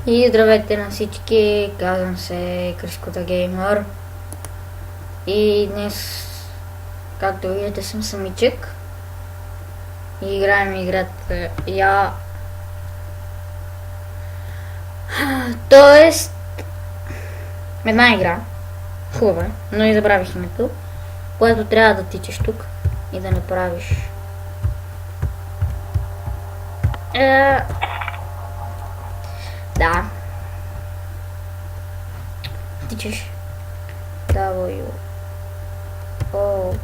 И здравейте на всички, казвам се Кришкота Геймър. И днес, както видите, съм самичък. И играем играта Я. Тоест, една игра, хубава, но и забравих името, което трябва да тичаш тук и да направиш да. Тичаш W O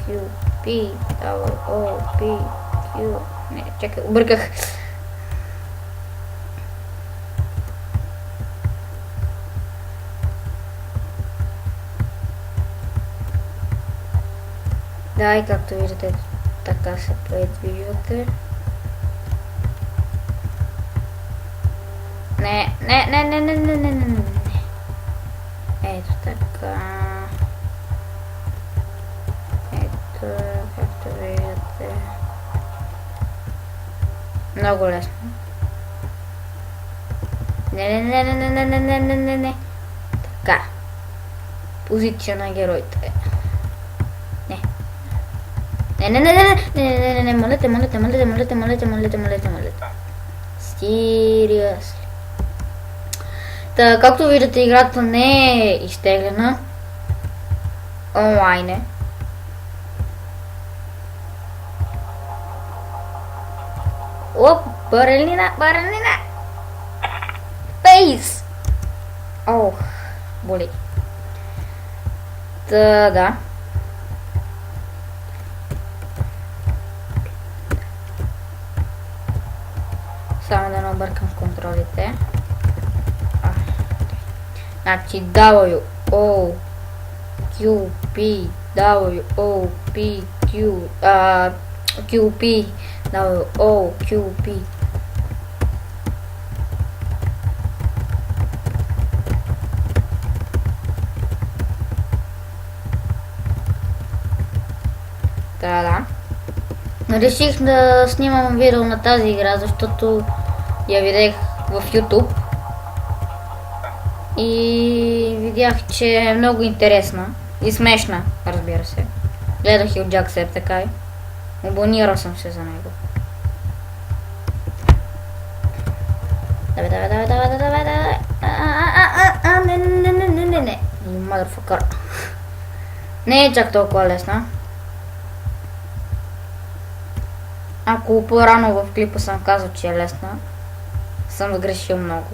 Q P W O P Q. Не, чакай, обърках. Да, и както виждате, така се предвиждате. Не. Ето така. Ето, както виждате. Много лесно. Не. Така. Позиция на героите. Не, молете. Seriously. Та, както виждате, играта не е изтеглена. Онлайн е. Оп, барелина. Фейс! Ох, боли. Та, да. Само да не объркам контролите. Значи W, O, Q, P, W, O, P, Q, Q, P, W, O, Q, P. Да. Реших да снимам видео на тази игра, защото я видях в YouTube. И видях, че е много интересна и смешна, разбира се. Гледах и от Jacksep, така и. Абонирал съм се за него. Давай. Не. Motherfucker. Не е чак толкова лесна. Ако по-рано в клипа съм казал, че е лесна, съм сгрешил много.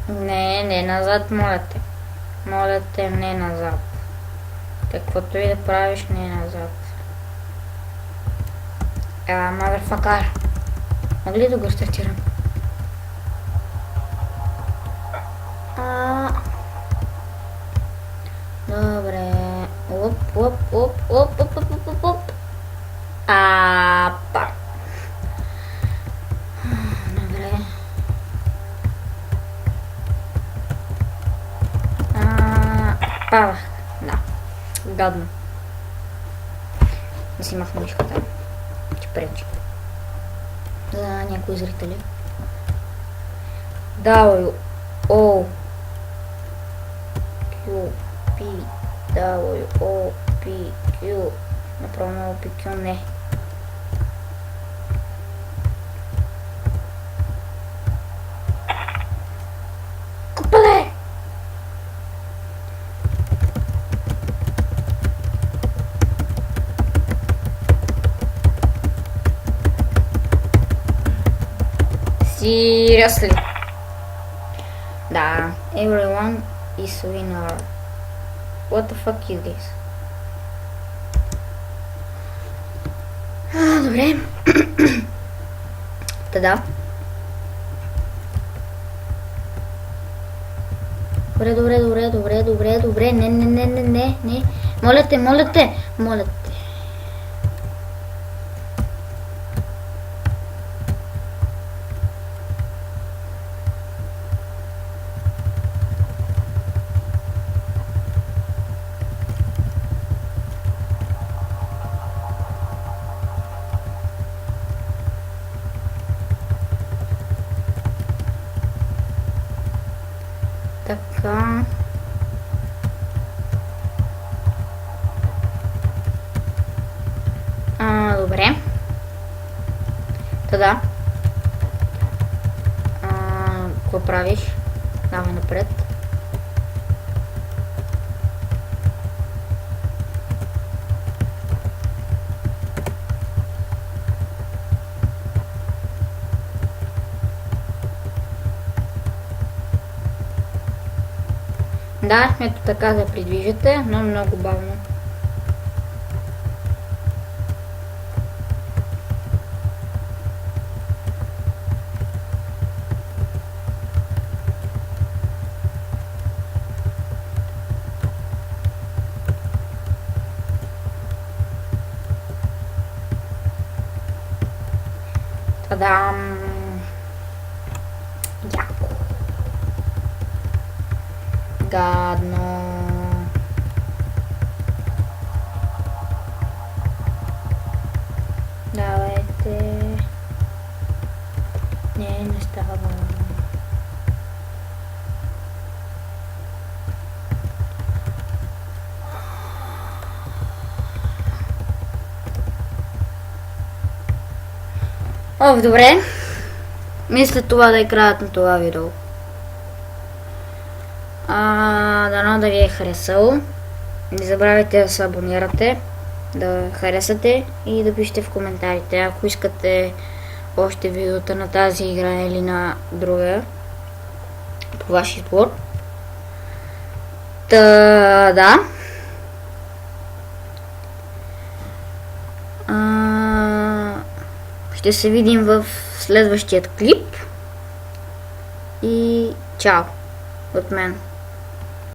Не, назад, моля те. Моля те, не назад. Каквото и да правиш, не назад. Motherfucker. Мога ли да го стартирам? Добре. Оп. Пак. Добре. Падах. Да. Гадно. Да си махна мишката. Че пречи. За някои зрители. W, O, Q, P, W, O, P, Q. Направо много P, Q, не. Купале! Seriously. Да, everyone is winner. What the fuck you guys? Добре. Та-да. Добре. Не. Моля те. Така. Добре. Та да. Какво правиш? Давай напред. Да, ето така се придвижате, но много бавно. Та-дам! Яко. Гадно. Давайте. Не става. Добре. Мисля това да е краят на това видео. Дано да ви е харесало. Не забравяйте да се абонирате, да харесате и да пишете в коментарите, ако искате още видеота на тази игра или на друга, по ваш избор. Да. Ще се видим в следващият клип и чао от мен.